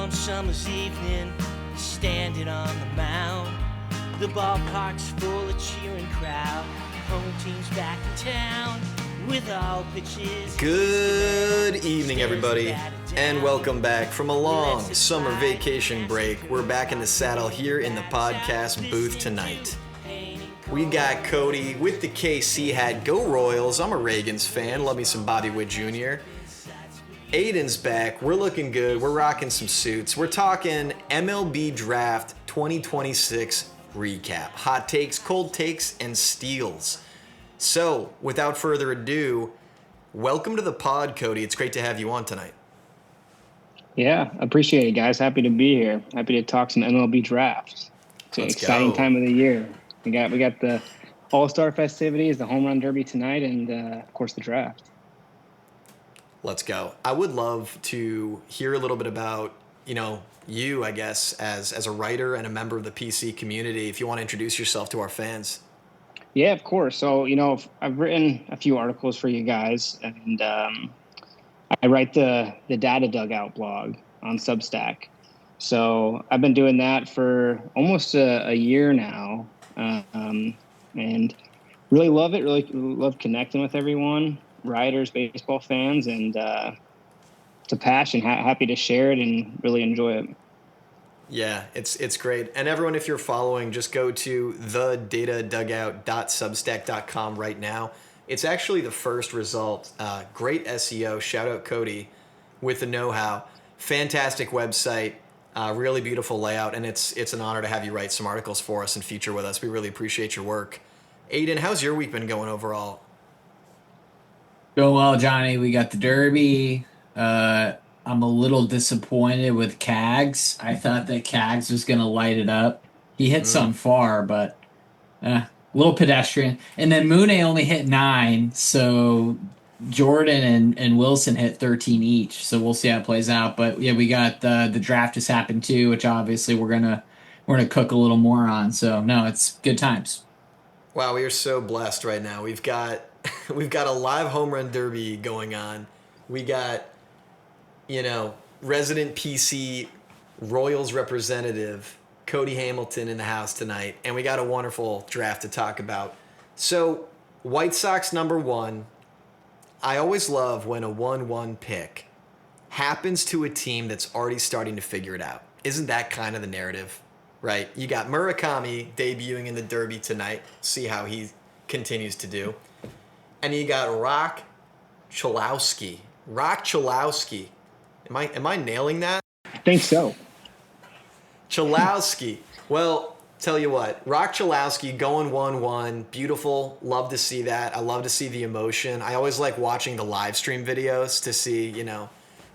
warm summer's evening, standing on the mound. The ballpark's full of cheering crowd. Home team's back in town with all pitches. Good evening, everybody, and welcome back from a long summer vacation break. We're back in the saddle here in the podcast booth tonight. We got Cody with the KC hat. Go Royals. I'm a Reagans fan. Love me some Bobby Witt Jr. Aidan's back. We're looking good. We're rocking some suits. We're talking MLB Draft 2026 recap. Hot takes, cold takes, and steals. So, without further ado, welcome to the pod, Cody. It's great to have you on tonight. Yeah, appreciate it, guys. Happy to be here. Happy to talk some MLB Draft. It's an exciting time of the year. We got the All-Star festivities, the Home Run Derby tonight, and, of course, the draft. Let's go. I would love to hear a little bit about, you, I guess, as a writer and a member of the PC community, if you want to introduce yourself to our fans. Yeah, of course. So, I've written a few articles for you guys, and I write the Data Dugout blog on Substack. So I've been doing that for almost a year now, and really love it. Really love connecting with everyone, writers, baseball fans, and it's a passion. Happy to share it and really enjoy it. Yeah, it's great. And everyone, if you're following, just go to thedatadugout.substack.com right now. It's actually the first result. Great SEO. Shout out Cody with the know-how. Fantastic website. Really beautiful layout. And it's an honor to have you write some articles for us and feature with us. We really appreciate your work. Aidan, how's your week been going overall? Going well, Johnny. We got the Derby. I'm a little disappointed with Cags. I thought that Cags was going to light it up. He hit some far, but a little pedestrian. And then Mooney only hit 9, so Jordan and Wilson hit 13 each. So we'll see how it plays out. But yeah, we got the draft just happened too, which obviously we're gonna cook a little more on. So no, it's good times. Wow, we are so blessed right now. We've got a live home run derby going on. We got, resident PC Royals representative Cody Hamilton in the house tonight, and we got a wonderful draft to talk about. So, White Sox number 1. I always love when a 1-1 pick happens to a team that's already starting to figure it out. Isn't that kind of the narrative, right? You got Murakami debuting in the Derby tonight. See how he continues to do. And you got Rock Chalowski. Am I nailing that? I think so. Chalowski. Well, tell you what, Rock Chalowski going 1-1. Beautiful. Love to see that. I love to see the emotion. I always like watching the live stream videos to see,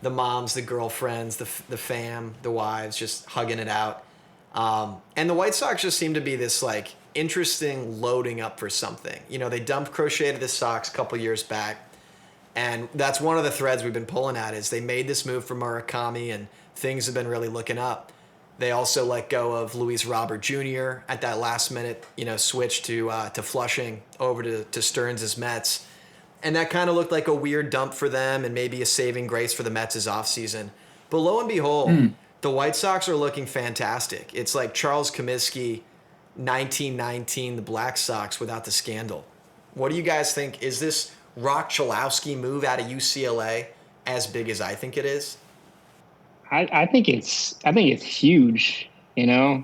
the moms, the girlfriends, the fam, the wives just hugging it out. And the White Sox just seem to be this interesting loading up for something. They dumped Crochet to the Sox a couple years back. And that's one of the threads we've been pulling at is they made this move for Murakami and things have been really looking up. They also let go of Luis Robert Jr. at that last minute, switch to Flushing over to Stearns' Mets. And that kind of looked like a weird dump for them and maybe a saving grace for the Mets' offseason. But lo and behold, the White Sox are looking fantastic. It's like Charles Comiskey, 1919, the Black Sox without the scandal. What do you guys think? Is this Rock Chalowski move out of UCLA as big as I think it is? I think it's huge. For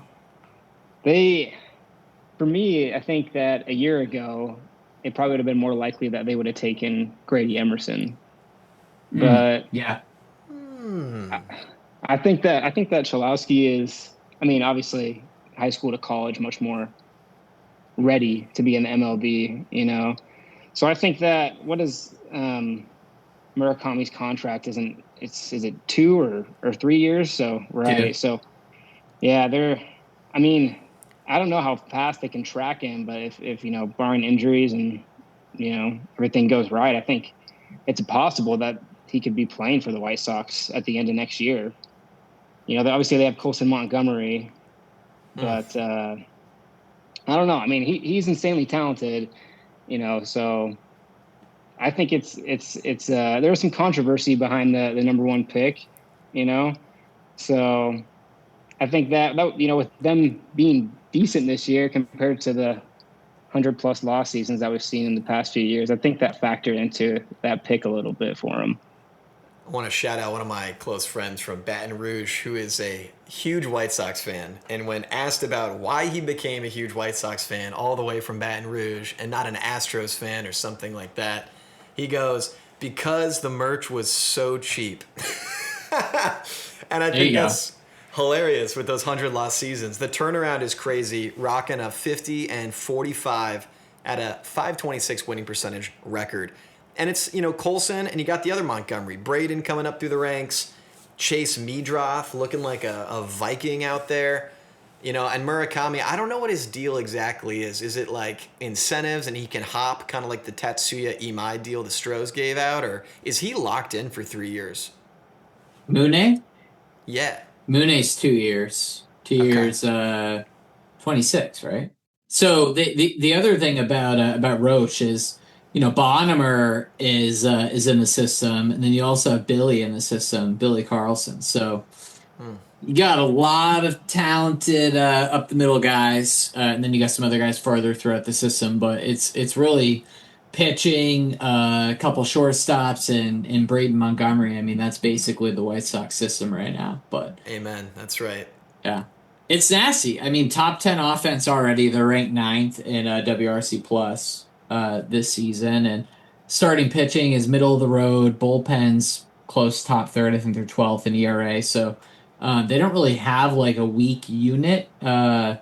me, I think that a year ago, it probably would have been more likely that they would have taken Grady Emerson. But yeah, I think that Chalowski is. Obviously, high school to college, much more ready to be in the MLB. So I think that what is Murakami's contract is it 2 or 3 years? So right. Yeah. So yeah, I don't know how fast they can track him, but if barring injuries and everything goes right, I think it's possible that he could be playing for the White Sox at the end of next year. Obviously they have Colson Montgomery, but I don't know. He's insanely talented. So I think it's there was some controversy behind the number 1 pick, So I think that with them being decent this year compared to the 100+ loss seasons that we've seen in the past few years, I think that factored into that pick a little bit for them. I want to shout out one of my close friends from Baton Rouge who is a huge White Sox fan. And when asked about why he became a huge White Sox fan all the way from Baton Rouge and not an Astros fan or something like that, he goes, because the merch was so cheap. And I think that's hilarious with those 100 loss seasons. The turnaround is crazy, rocking a 50 and 45 at a 526 winning percentage record. And it's, Colson, and you got the other Montgomery. Braden coming up through the ranks. Chase Meadroth looking like a Viking out there. And Murakami, I don't know what his deal exactly is. Is it like incentives and he can hop, kind of like the Tatsuya Imai deal the Stros gave out? Or is he locked in for 3 years? Mune? Yeah. Mune's 2 years. 2 years, 26, right? So the other thing about Roche is, Bonham is in the system, and then you also have Billy in the system, Billy Carlson. So you got a lot of talented up the middle guys, and then you got some other guys farther throughout the system. But it's really pitching, a couple shortstops, and Braden Montgomery. I mean, that's basically the White Sox system right now. But amen. That's right. Yeah. It's nasty. I mean, top 10 offense already. They're ranked 9th in WRC plus this season, and starting pitching is middle of the road. Bullpens close top third. I think they're 12th in ERA. So they don't really have like a weak unit. I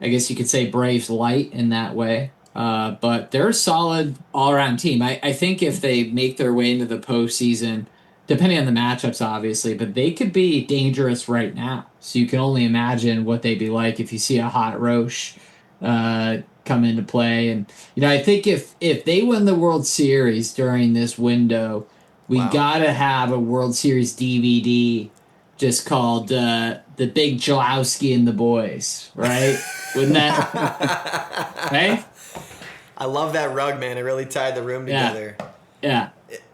guess you could say Braves light in that way. But they're a solid all-around team. I think if they make their way into the postseason, depending on the matchups, obviously, but they could be dangerous right now. So you can only imagine what they'd be like if you see a hot Roche come into play. And, I think if they win the World Series during this window, we got to have a World Series DVD just called The Big Jolowski and the Boys, right? Wouldn't that? Right? I love that rug, man. It really tied the room together. Yeah.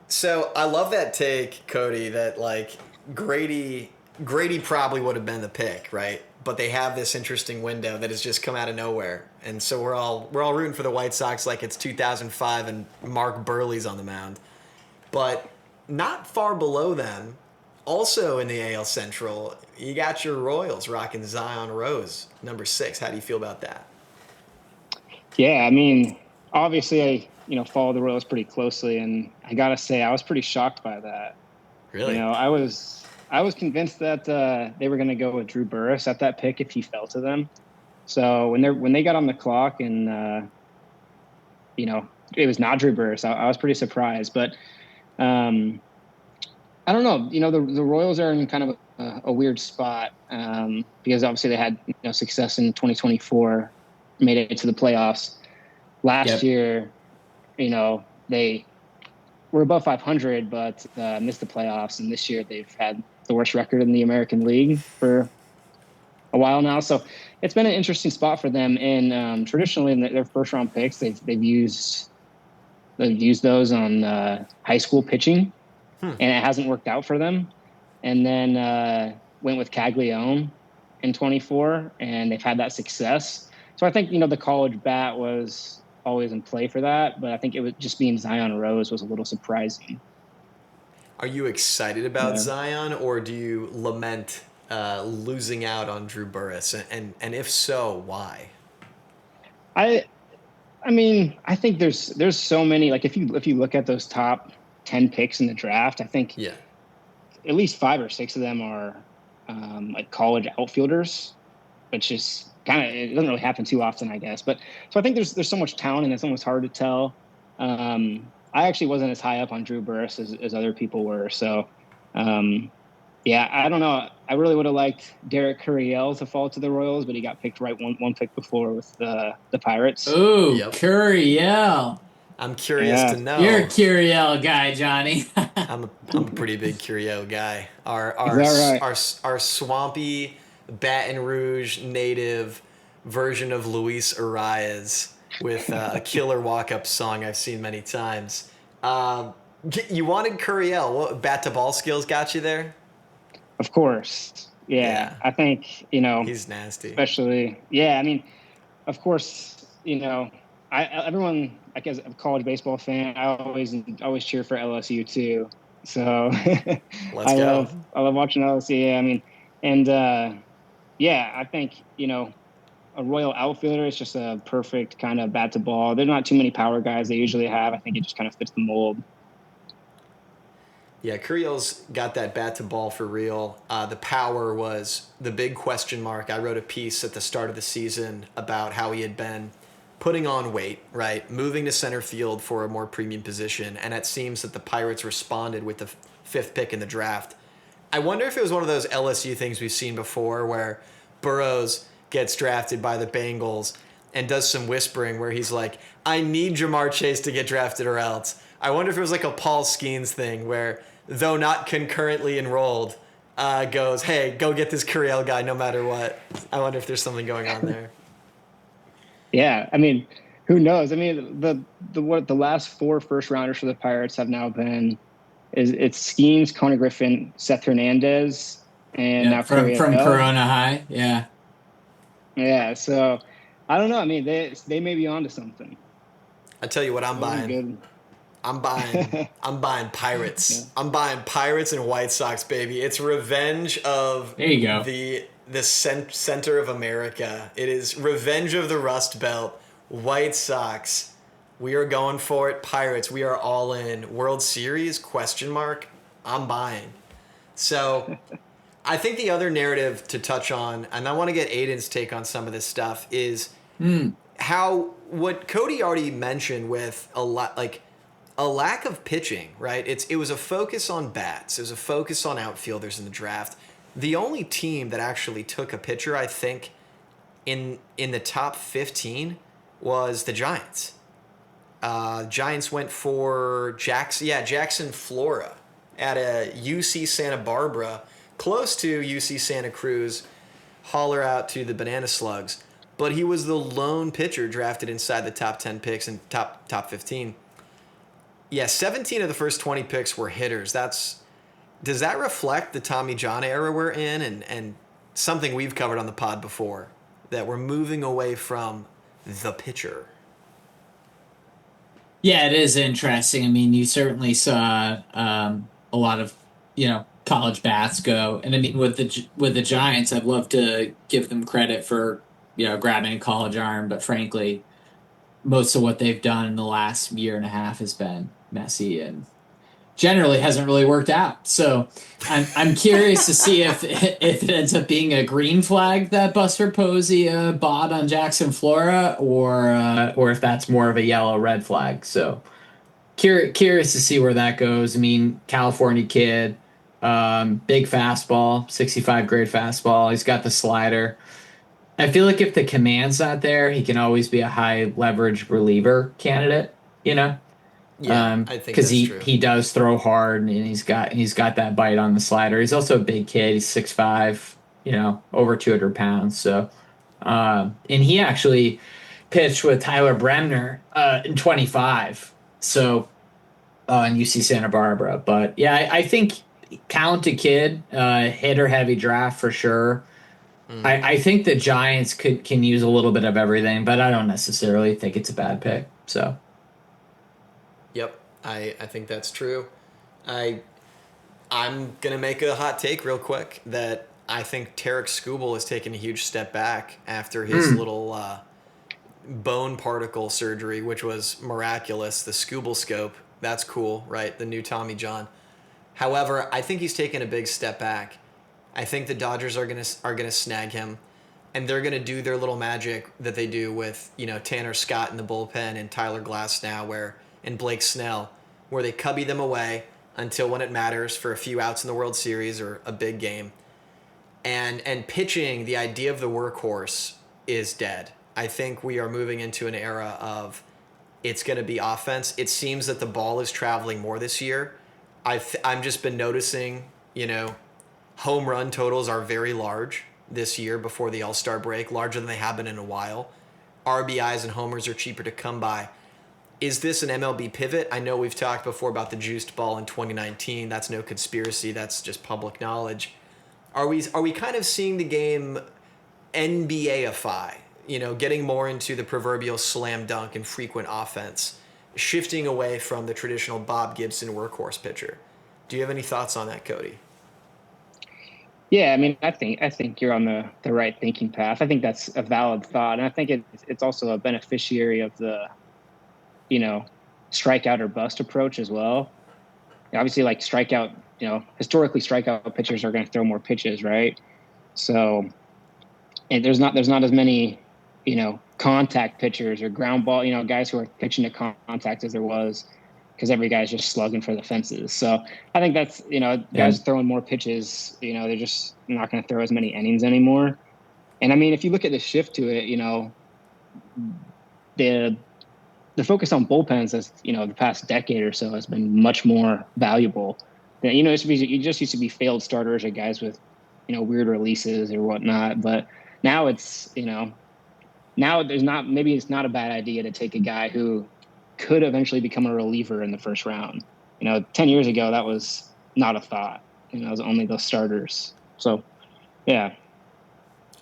So I love that take, Cody, that like Grady probably would have been the pick, right? But they have this interesting window that has just come out of nowhere. And so we're all rooting for the White Sox like it's 2005 and Mark Burley's on the mound. But not far below them, also in the AL Central, you got your Royals rocking Zion Rose, number 6. How do you feel about that? Yeah, I mean, obviously I follow the Royals pretty closely, and I gotta say I was pretty shocked by that. Really? I was convinced that they were going to go with Drew Burress at that pick if he fell to them. So when they got on the clock and it was not Drew Burress, I was pretty surprised. But I don't know. The Royals are in kind of a weird spot because obviously they had success in 2024, made it to the playoffs. Last year, they were above 500, but missed the playoffs. And this year they've had the worst record in the American League for a while now. So it's been an interesting spot for them. And traditionally in their first round picks, they've used those on high school pitching, and it hasn't worked out for them. And then went with Caglione in 24, and they've had that success. So I think, the college bat was always in play for that, but I think it was just being Zion Rose was a little surprising. Are you excited about Zion, or do you lament losing out on Drew Burress? And if so, why? I mean, I think there's so many, like if you look at those top 10 picks in the draft, I think at least 5 or 6 of them are like college outfielders, which is it doesn't really happen too often, I guess. But so I think there's so much talent, and it's almost hard to tell. I actually wasn't as high up on Drew Burress as other people were. So, I don't know. I really would have liked Derek Curiel to fall to the Royals, but he got picked right one pick before with the Pirates. Ooh, Curiel. I'm curious to know. You're a Curiel guy, Johnny. I'm a pretty big Curiel guy. Our swampy Baton Rouge native version of Luis Arias with a killer walk-up song I've seen many times. You wanted Curiel. What bat to ball skills got you there? Of course. Yeah, I think, He's nasty. especially, yeah, I mean, of course, everyone, like as a college baseball fan, I always cheer for LSU too. So Let's go. I love watching LSU. Yeah, I mean, and yeah, I think, a Royal outfielder is just a perfect kind of bat to ball. There's not too many power guys they usually have. I think it just kind of fits the mold. Yeah, Crioll's got that bat to ball for real. The power was the big question mark. I wrote a piece at the start of the season about how he had been putting on weight, right? Moving to center field for a more premium position. And it seems that the Pirates responded with the fifth pick in the draft. I wonder if it was one of those LSU things we've seen before where Burrows gets drafted by the Bengals and does some whispering where he's like, I need Jamar Chase to get drafted or else. I wonder if it was like a Paul Skeens thing where, though not concurrently enrolled, goes, hey, go get this Curiel guy no matter what. I wonder if there's something going on there. Yeah, I mean, who knows? I mean, the last 4 first rounders for the Pirates have now been it's Skeens, Conor Griffin, Seth Hernandez, and now from Curiel. Corona High. Yeah. Yeah, so I don't know. I mean, they may be onto something. I tell you what I'm buying. Good. I'm buying Pirates. Yeah. I'm buying Pirates and White Sox, baby. It's revenge of There you go. the center of America. It is revenge of the Rust Belt. White Sox. We are going for it. Pirates. We are all in. World Series? Question mark. I'm buying. So I think the other narrative to touch on, and I want to get Aidan's take on some of this stuff, is how what Cody already mentioned with a lack of pitching, right? It was a focus on bats. It was a focus on outfielders in the draft. The only team that actually took a pitcher, I think, in the top 15 was the Giants. Giants went for Jackson Flora at a UC Santa Barbara, close to UC Santa Cruz. Holler out to the Banana Slugs. But he was the lone pitcher drafted inside the top 10 picks and top 15. Yeah, 17 of the first 20 picks were hitters. Does that reflect the Tommy John era we're in and something we've covered on the pod before, that we're moving away from the pitcher? Yeah, it is interesting. I mean, you certainly saw a lot of, college bats go. And I mean, with the Giants, I'd love to give them credit for, grabbing a college arm, but frankly, most of what they've done in the last year and a half has been messy and generally hasn't really worked out. So I'm curious to see if it ends up being a green flag that Buster Posey bought on Jackson Flora, or if that's more of a yellow-red flag. So curious to see where that goes. I mean, California kid, big fastball, 65 grade fastball. He's got the slider. I feel like if the command's not there, he can always be a high leverage reliever candidate, Yeah, I think because that's true. he does throw hard and he's got that bite on the slider. He's also a big kid. He's 6'5", over 200 pounds. So, and he actually pitched with Tyler Bremner in 25. So, in UC Santa Barbara. But yeah, I think talented kid, hitter heavy draft for sure. I think the Giants can use a little bit of everything, but I don't necessarily think it's a bad pick. So. Yep, I think that's true. I'm gonna make a hot take real quick that I think Tarek Skubal has taken a huge step back after his little bone particle surgery, which was miraculous. The Skubal scope, that's cool, right? The new Tommy John. However, I think he's taken a big step back. I think the Dodgers are gonna snag him, and they're gonna do their little magic that they do with Tanner Scott in the bullpen and Tyler Glasnow and Blake Snell, where they cubby them away until when it matters for a few outs in the World Series or a big game. And pitching, the idea of the workhorse is dead. I think we are moving into an era of it's going to be offense. It seems that the ball is traveling more this year. I'm just been noticing, home run totals are very large this year before the All-Star break, larger than they have been in a while. RBIs and homers are cheaper to come by. Is this an MLB pivot? I know we've talked before about the juiced ball in 2019. That's no conspiracy. That's just public knowledge. Are we kind of seeing the game NBAify? Getting more into the proverbial slam dunk and frequent offense, shifting away from the traditional Bob Gibson workhorse pitcher. Do you have any thoughts on that, Cody? Yeah, I mean, I think you're on the right thinking path. I think that's a valid thought, and I think it's also a beneficiary of the, strikeout or bust approach as well. Obviously, like strikeout, historically strikeout pitchers are going to throw more pitches, right? So, and there's not as many, contact pitchers or ground ball, guys who are pitching to contact as there was, because every guy's just slugging for the fences. So I think that's, guys throwing more pitches, they're just not going to throw as many innings anymore. And I mean, if you look at the shift to it, the focus on bullpens as, the past decade or so has been much more valuable than, it just used to be failed starters or guys with, weird releases or whatnot. But now it's, now maybe it's not a bad idea to take a guy who could eventually become a reliever in the first round. 10 years ago, that was not a thought. It was only the starters. So, yeah.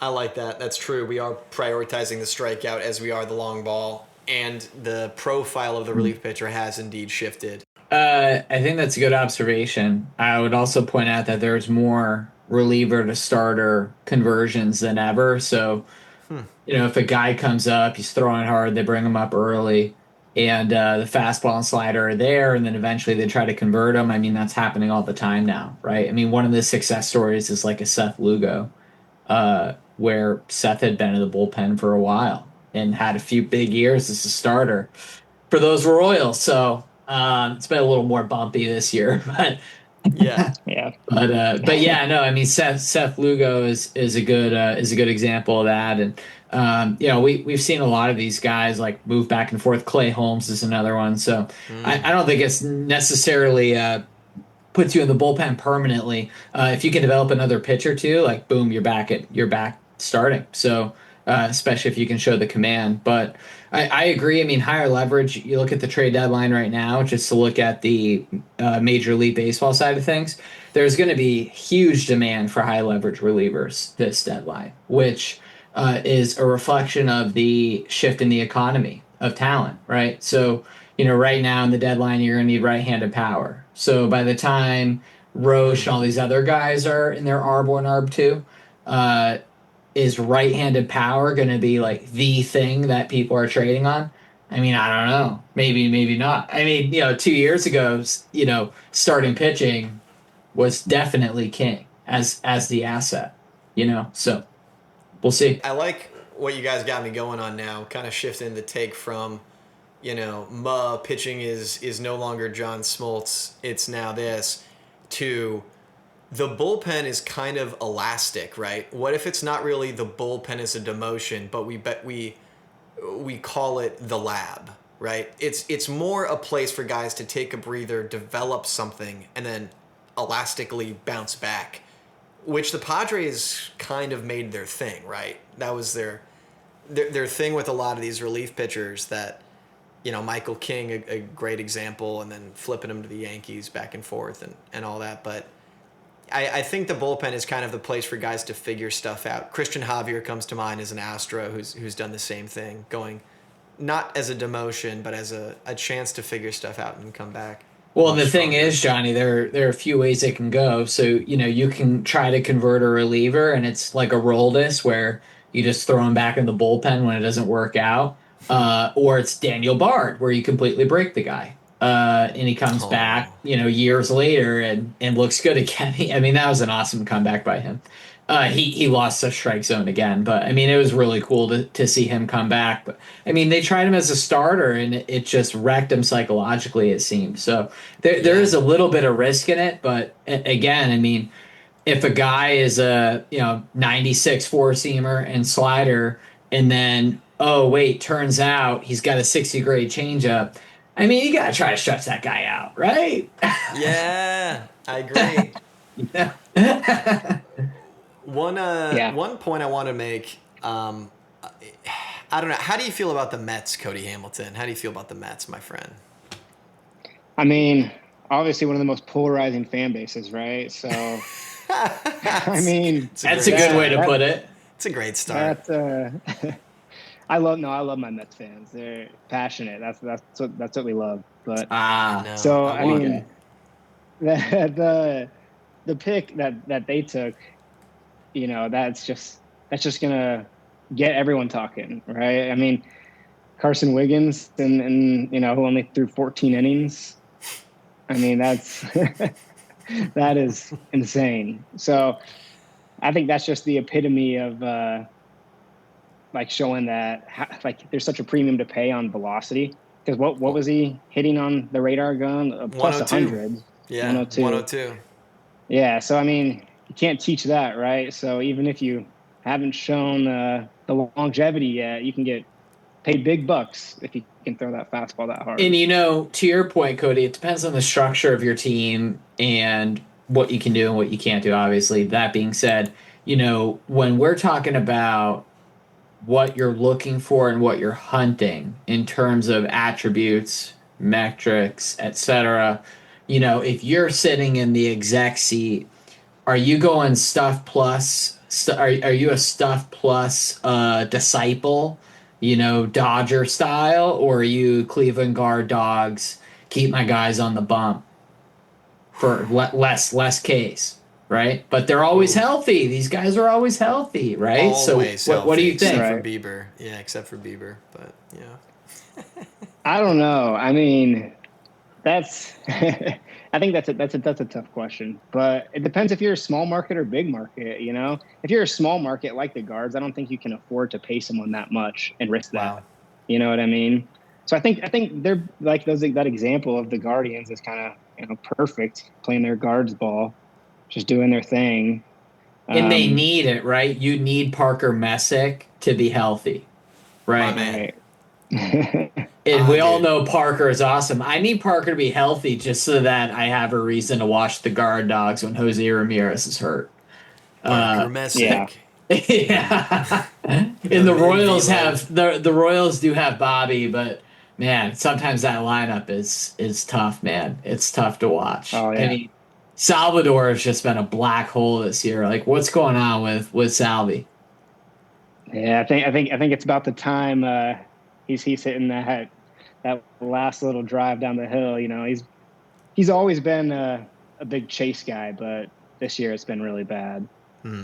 I like that. That's true. We are prioritizing the strikeout as we are the long ball, and the profile of the relief pitcher has indeed shifted. I think that's a good observation. I would also point out that there's more reliever to starter conversions than ever. So, if a guy comes up, he's throwing hard, they bring him up early, and the fastball and slider are there, and then eventually they try to convert him. I mean, that's happening all the time now, right? I mean, one of the success stories is like a Seth Lugo, where Seth had been in the bullpen for a while and had a few big years as a starter for those Royals. So it's been a little more bumpy this year, but Yeah. but yeah, no, I mean Seth Lugo is a good example of that, and we've seen a lot of these guys like move back and forth. Clay Holmes is another one, so I don't think it's necessarily puts you in the bullpen permanently. If you can develop another pitch or two, like boom, you're back starting. So especially if you can show the command. But I agree. I mean, higher leverage. You look at the trade deadline right now, just to look at the Major League Baseball side of things. There's going to be huge demand for high leverage relievers this deadline, which is a reflection of the shift in the economy of talent, right? So, right now in the deadline, you're going to need right-handed power. So by the time Roche and all these other guys are in their ARB1, ARB2, is right-handed power going to be like the thing that people are trading on? I mean, I don't know. Maybe not. I mean, 2 years ago, starting pitching was definitely king as the asset, so we'll see. I like what you guys got me going on now, kind of shifting the take from, pitching is no longer John Smoltz, it's now this, to the bullpen is kind of elastic, right? What if it's not really the bullpen as a demotion, but we call it the lab, right? It's more a place for guys to take a breather, develop something, and then elastically bounce back, which the Padres kind of made their thing, right? That was their thing with a lot of these relief pitchers that, Michael King, a great example, and then flipping him to the Yankees back and forth and all that. But I think the bullpen is kind of the place for guys to figure stuff out. Christian Javier comes to mind as an Astro who's done the same thing, going not as a demotion, but as a chance to figure stuff out and come back. Well, the thing is, Johnny, there are a few ways it can go. So, you can try to convert a reliever, and it's like a Roldis where you just throw him back in the bullpen when it doesn't work out. Or it's Daniel Bard, where you completely break the guy. And he comes back, years later and looks good again. I mean, that was an awesome comeback by him. He lost the strike zone again, but I mean, it was really cool to see him come back. But I mean, they tried him as a starter, and it just wrecked him psychologically, it seemed. So there is a little bit of risk in it, but again, I mean, if a guy is a 96 four-seamer and slider, and then oh wait, turns out he's got a 60 grade changeup. I mean, you gotta try to stretch that guy out, right? Yeah, I agree. One point I want to make. I don't know. How do you feel about the Mets, Cody Hamilton? How do you feel about the Mets, my friend? I mean, obviously one of the most polarizing fan bases, right? So, I mean, That's a good way to put it. It's a great start. I love my Mets fans. They're passionate. That's what we love. But No, so I I want mean, the pick that they took, that's just gonna get everyone talking, right? I mean, Carson Wiggins and who only threw 14 innings. I mean, that's that is insane. So I think that's just the epitome of like showing that like there's such a premium to pay on velocity. Because what was he hitting on the radar gun? Plus 102. 100. Yeah, 102. 102. Yeah, so I mean, you can't teach that, right? So even if you haven't shown the longevity yet, you can get paid big bucks if you can throw that fastball that hard. And to your point, Cody, it depends on the structure of your team and what you can do and what you can't do. Obviously, that being said, when we're talking about what you're looking for and what you're hunting in terms of attributes, metrics, etc. If you're sitting in the exec seat, are you going stuff plus? Are you a stuff plus disciple? Dodger style, or are you Cleveland guard dogs? Keep my guys on the bump for less case, right? But they're always healthy. These guys are always healthy, right? Always So healthy, what do you think? except Right. for Bieber. Yeah, except for Bieber. But yeah. I don't know. I mean, that's I think that's a tough question, but it depends if you're a small market or big market. If you're a small market like the guards, I don't think you can afford to pay someone that much and risk that. Wow. You know what I mean? So I think they're like that example of the Guardians is kind of perfect, playing their guards ball, just doing their thing. And they need it, right? You need Parker Messick to be healthy, My right? man. Right. And we all Dude. know Parker is awesome. I need Parker to be healthy just so that I have a reason to watch the guard dogs when Jose Ramirez is hurt. Parker Uh, Messick. yeah. And the Royals have the Royals do have Bobby, but man, sometimes that lineup is tough, man. It's tough to watch. Oh, I yeah. mean, Salvador has just been a black hole this year. Like, what's going on with Salvi? Yeah, I think it's about the time he's hitting that last little drive down the hill. He's always been a big chase guy, but this year it's been really bad.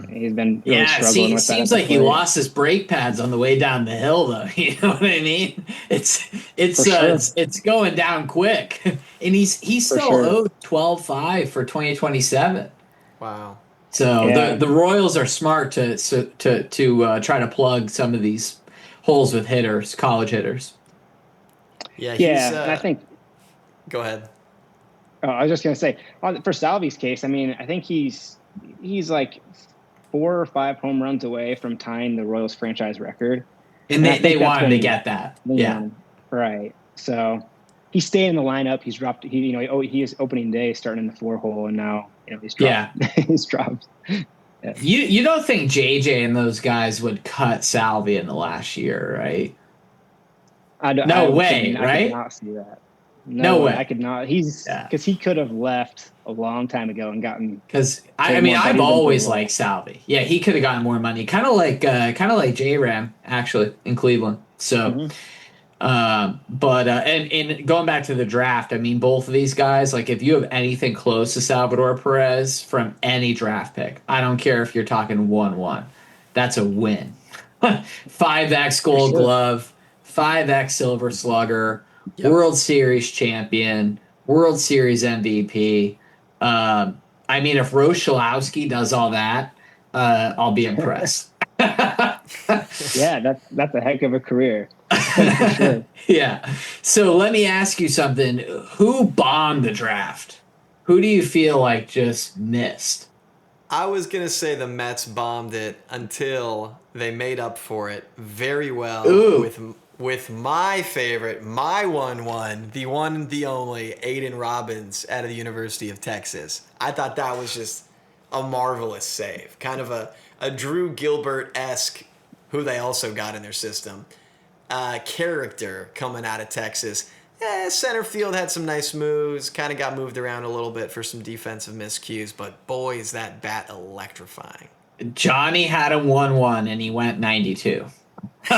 He's been really Yeah, struggling see, it with that at seems the like he plate. lost his brake pads on the way down the hill, though. You know what I mean? It's For sure. it's going down quick, and he's For still sure. owed 12.5 for 2027. Wow. So Yeah. the Royals are smart to try to plug some of these holes with hitters, college hitters. Yeah, he's Yeah, and I think go ahead. I was just gonna say for Salvi's case, I mean, I think he's like 4 or 5 home runs away from tying the Royals franchise record. And I they think that's wanted to been- get that. they Yeah. wanted- right. So he stayed in the lineup. He's dropped. He is opening day starting in the 4 hole, and now he's dropped. Yeah. He's dropped. Yeah. You don't think JJ and those guys would cut Salvi in the last year, right? No way, I right? could not see that. No way. I could not. Yeah. Because he could have left a long time ago and gotten. Because I Way mean, more, but I've he's been always pretty well. liked Salvi. Yeah, he could have gotten more money, kind of like J Ram actually in Cleveland. So, Mhm. and going back to the draft, I mean, both of these guys, like if you have anything close to Salvador Perez from any draft pick, I don't care if you're talking 1-1, that's a win. 5x Gold sure. Glove, 5x Silver Slugger, Yep. World Series champion, World Series MVP. I mean, if Rochelowski does all that, I'll be impressed. Yeah, that's a heck of a career. For sure. Yeah. So let me ask you something. Who bombed the draft? Who do you feel like just missed? I was going to say the Mets bombed it until they made up for it very well Ooh. with my favorite, my 1-1, the one, the only, Aidan Robbins out of the University of Texas. I thought that was just a marvelous save. Kind of a Drew Gilbert-esque, who they also got in their system, character coming out of Texas. Center field had some nice moves, kind of got moved around a little bit for some defensive miscues, but boy, is that bat electrifying. Johnny had him 1-1 and he went 92. I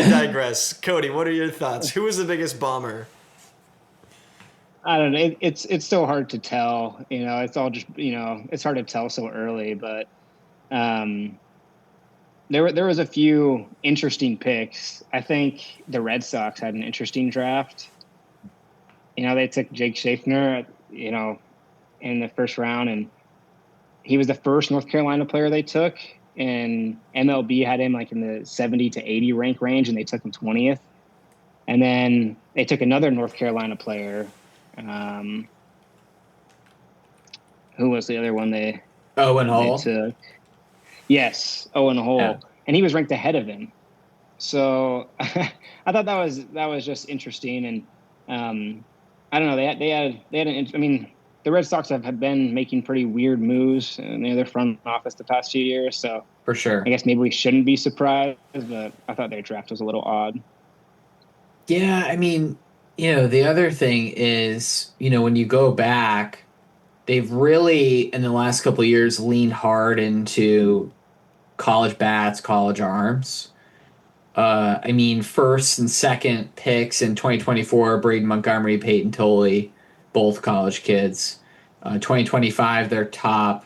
digress. Cody, what are your thoughts? Who was the biggest bummer? I don't know. It's still hard to tell. It's all just it's hard to tell so early. But there was a few interesting picks. I think the Red Sox had an interesting draft. They took Jake Schaffner, in the first round, and he was the first North Carolina player they took. And MLB had him like in the 70 to 80 rank range, and they took him 20th. And then they took another North Carolina player. Who was the other one they took? Yes, Owen Hall. Yeah. And he was ranked ahead of him. So I thought that was just interesting. And I don't know. They had the Red Sox have been making pretty weird moves in their front office the past few years. So for sure, I guess maybe we shouldn't be surprised, but I thought their draft was a little odd. Yeah, the other thing is, when you go back, they've really, in the last couple of years, leaned hard into college bats, college arms. First and second picks in 2024, Braden Montgomery, Peyton Tolley, both college kids. 2025, their top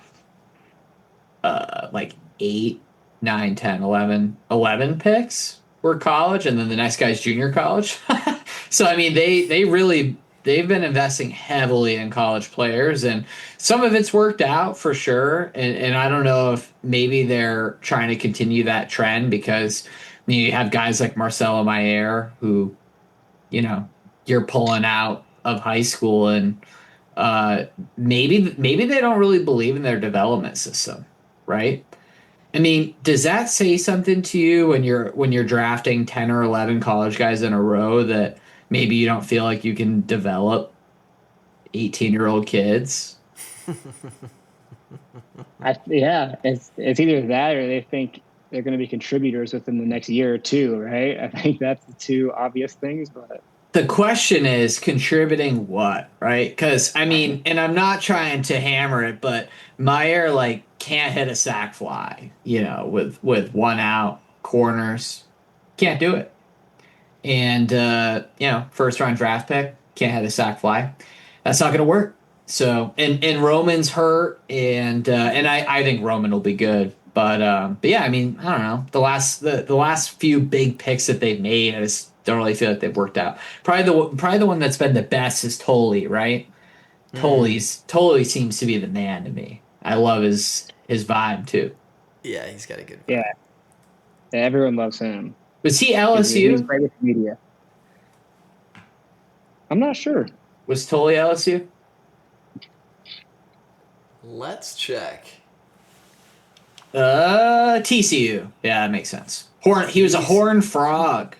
8, 9, 10, 11 picks were college, and then the next guy's junior college. So, they've been investing heavily in college players, and some of it's worked out for sure. And I don't know if maybe they're trying to continue that trend because you have guys like Marcelo Mayer who, you're pulling out of high school, and maybe they don't really believe in their development system, right? Does that say something to you when you're drafting 10 or 11 college guys in a row that maybe you don't feel like you can develop 18-year-old kids? It's either that or they think they're going to be contributors within the next year or two, right? I think that's the two obvious things, but the question is contributing what, right? Because, and I'm not trying to hammer it, but Meyer, can't hit a sac fly, with one out, corners. Can't do it. And, first round draft pick, can't hit a sac fly. That's not going to work. So, and Roman's hurt, and I think Roman will be good. But yeah, I don't know. The last few big picks that they've made, I just don't really feel like they've worked out. Probably the one that's been the best is Tolley, right? Tolley seems to be the man to me. I love his vibe too. Yeah, he's got a good vibe. Yeah, everyone loves him. Was he LSU? He's great with the media. I'm not sure. Was Tolley LSU? Let's check. TCU. Yeah, that makes sense. He was a Horned Frog.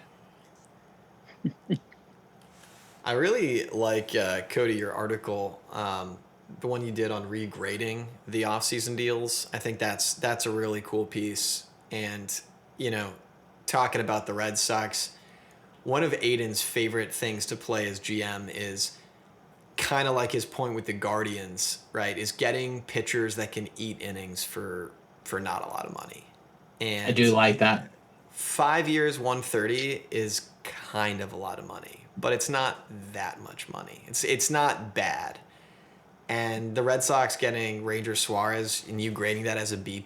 I really like, Cody, your article, the one you did on regrading the offseason deals. I think that's a really cool piece. And, talking about the Red Sox, one of Aidan's favorite things to play as GM is kind of like his point with the Guardians, right? Is getting pitchers that can eat innings for not a lot of money. And I do like that. 5 years, 130 is kind of a lot of money, but it's not that much money. It's not bad. And the Red Sox getting Ranger Suarez and you grading that as a B+,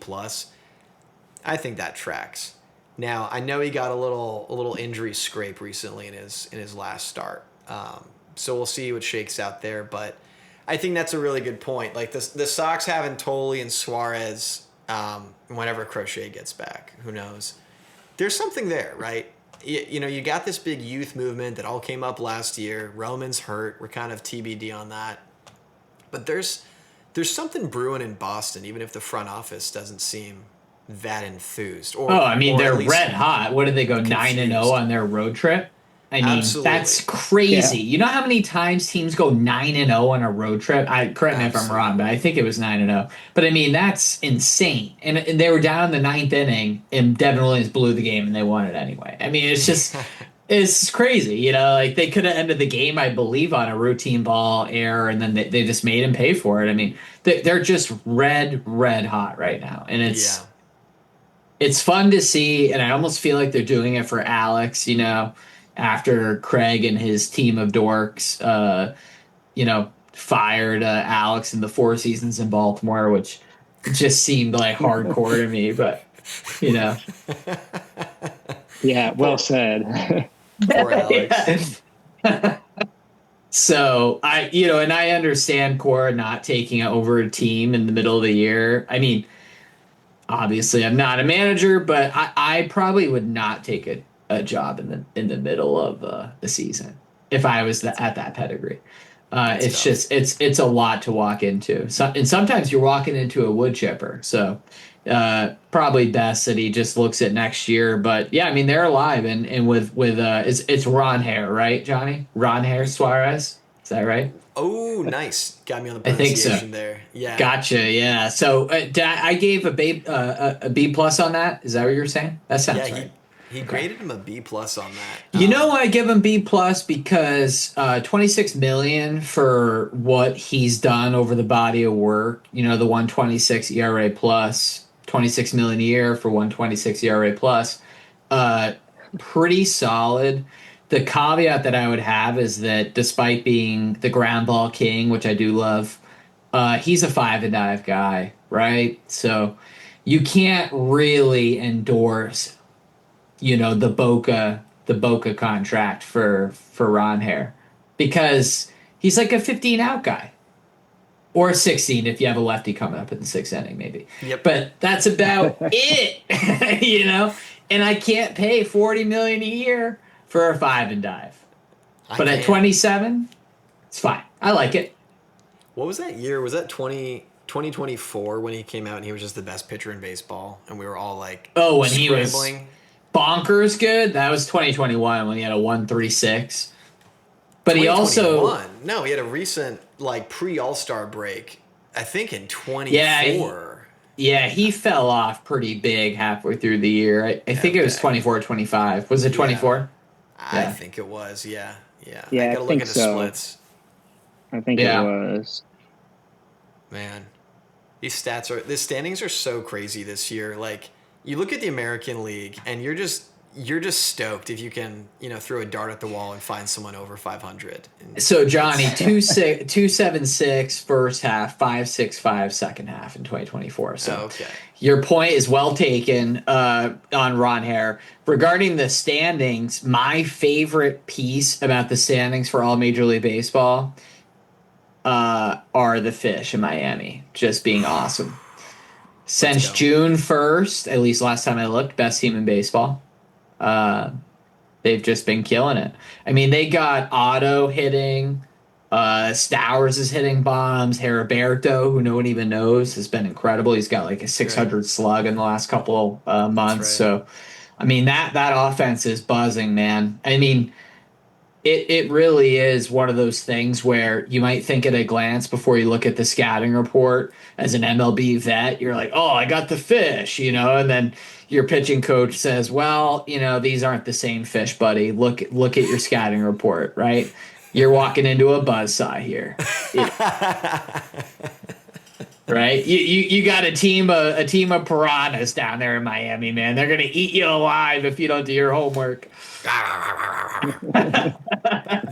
I think that tracks. Now, I know he got a little injury scrape recently in his last start. So we'll see what shakes out there, but I think that's a really good point. Like the Sox having Tolley and Suarez, whenever Crochet gets back, who knows? There's something there, right? You got this big youth movement that all came up last year. Roman's hurt. We're kind of TBD on that. But there's something brewing in Boston, even if the front office doesn't seem that enthused. Or they're red hot. What did they go 9-0 on their road trip? Absolutely. That's crazy. Yeah. You know how many times teams go 9-0 on a road trip? Correct me if I'm wrong, but I think it was 9-0. But that's insane. And they were down in the ninth inning, and Devin Williams blew the game, and they won it anyway. It's just It's crazy, like they could have ended the game, I believe, on a routine ball error, and then they just made him pay for it. I mean, they're just red hot right now, and Yeah. it's fun to see, and I almost feel like they're doing it for Alex, after Craig and his team of dorks, fired Alex in the 4 seasons in Baltimore, which just seemed like hardcore to me, but you know. Yeah, well said. Poor Alex. So and I understand Cora not taking over a team in the middle of the year. I mean, obviously I'm not a manager, but I probably would not take a job in the middle of the season if I was at that pedigree. It's tough. just it's a lot to walk into. And sometimes you're walking into a wood chipper. So probably best that he just looks at next year. But yeah, I mean they're alive and with it's Ron Hare, right, Johnny? Ron Hare Suarez. Is that right? Oh, nice. Got me on the I think so. pronunciation there. Yeah. Gotcha. Yeah. So I gave a B plus on that. Is that what you're saying? That sounds Yeah, right. he graded him a B plus on that. I give him B plus because 26 million for what he's done over the body of work. The 126 ERA plus, 26 million a year for 126 ERA plus. Pretty solid. The caveat that I would have is that despite being the ground ball king, which I do love, he's a 5 and dive guy, right? So you can't really endorse, the Boca contract for Ron Hare because he's like a 15 out guy or a 16 if you have a lefty coming up in the 6th inning, maybe. Yep. But that's about it, And I can't pay 40 million a year for a 5 and dive. But at 27, it's fine. I like it. What was that year? Was that 2024 when he came out and he was just the best pitcher in baseball and we were all like, oh, when he was bonkers good? That was 2021 when he had a 136. But he also no, he had a recent pre All-Star break. I think in 24. Yeah, he fell off pretty big halfway through the year. I think it was 24, 25. Was it 24? I think it was. Yeah. Yeah, I gotta look at the splits. I think it was. Man, the standings are so crazy this year. Like, you look at the American League and you're just stoked if you can, throw a dart at the wall and find someone over 500. So Johnny, 276 first half, 565 second half in 2024. So your point is well taken on Ron Hare. Regarding the standings, my favorite piece about the standings for all Major League Baseball are the fish in Miami just being awesome. Since June 1st, at least last time I looked, best team in baseball. They've just been killing it. I mean, they got Otto hitting, Stowers is hitting bombs, Heriberto, who no one even knows, has been incredible. He's got like a 600 slug in the last couple months. Right. So, I mean, that offense is buzzing, man. I mean, it really is one of those things where you might think at a glance before you look at the scouting report as an MLB vet, you're like, oh, I got the fish, and then your pitching coach says, well, these aren't the same fish, buddy. Look at your scouting report, right? You're walking into a buzzsaw here. Right? You got a team of piranhas down there in Miami, man. They're going to eat you alive if you don't do your homework.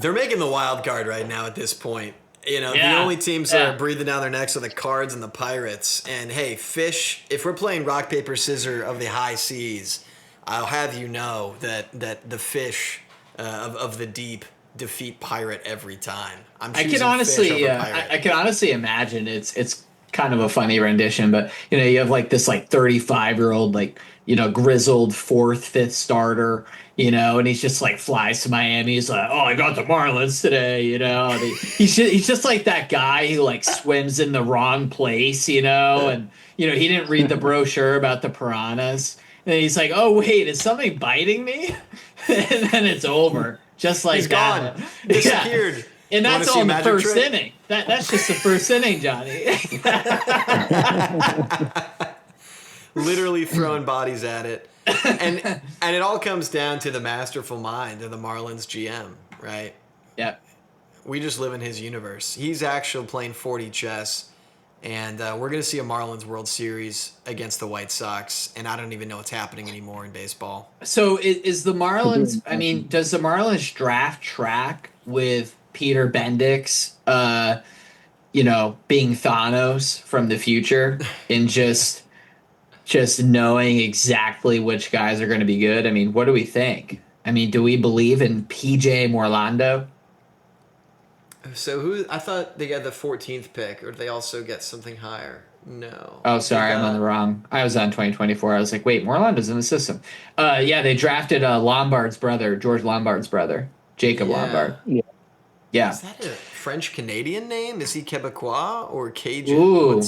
They're making the wild card right now at this point. The only teams that are breathing down their necks are the Cards and the Pirates. And hey, fish, if we're playing rock, paper, scissors of the high seas, I'll have you know that the fish of the deep defeat Pirate every time. I can honestly imagine it's kind of a funny rendition, but you have like this 35-year-old grizzled 4th, 5th starter, and he's just flies to Miami. He's like, oh, I got the Marlins today, he's just like that guy who swims in the wrong place, and he didn't read the brochure about the piranhas. And he's like, oh wait, is something biting me? And then it's over. Just like he's that. Gone. Disappeared. Yeah. And that's all in the first inning. That's just the first inning, Johnny. literally throwing bodies at it. And it all comes down to the masterful mind of the Marlins GM, right? Yep. We just live in his universe. He's actually playing 4D chess, and we're going to see a Marlins World Series against the White Sox, and I don't even know what's happening anymore in baseball. So is the Marlins, I mean, does the Marlins draft track with Peter Bendix, being Thanos from the future and just knowing exactly which guys are going to be good? I mean, what do we think? I mean, do we believe in PJ Morlando? So I thought they got the 14th pick, or did they also get something higher? No. Oh, sorry, I'm on the wrong. I was on 2024. I was like, wait, Morlando's in the system. Yeah, they drafted Lombard's brother, George Lombard's brother, Jacob Lombard. Yeah. Is that a French Canadian name? Is he Quebecois or Cajun? Ooh.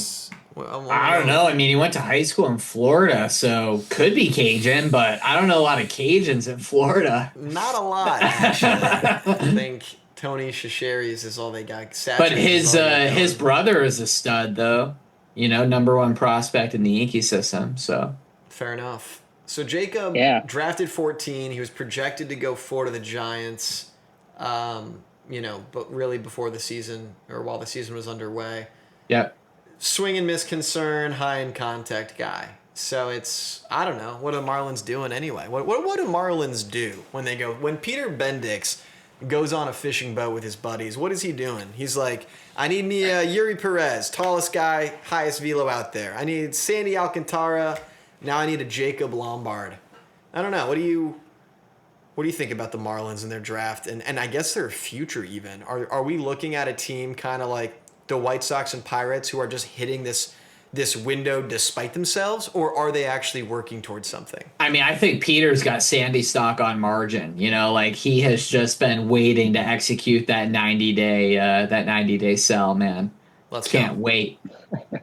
I don't know. I mean, he went to high school in Florida, so could be Cajun, but I don't know a lot of Cajuns in Florida. Not a lot, actually. I think Tony Shasheries is all they got. But his brother is a stud, though. Number one prospect in the Yankee system. So fair enough. So Jacob drafted 14. He was projected to go 4 to the Giants. But really before the season, or while the season was underway. Yep. Swing and miss concern, high in contact guy. So I don't know. What are the Marlins doing anyway? What do Marlins do when Peter Bendix goes on a fishing boat with his buddies? What is he doing? He's like, I need me Yuri Perez, tallest guy, highest velo out there. I need Sandy Alcantara. Now I need a Jacob Lombard. I don't know. What do you think about the Marlins and their draft and I guess their future even? Are we looking at a team kind of like the White Sox and Pirates who are just hitting this window despite themselves, or are they actually working towards something? I mean, I think Peter's got Sandy stock on margin. He has just been waiting to execute that 90-day sell, man. Can't wait.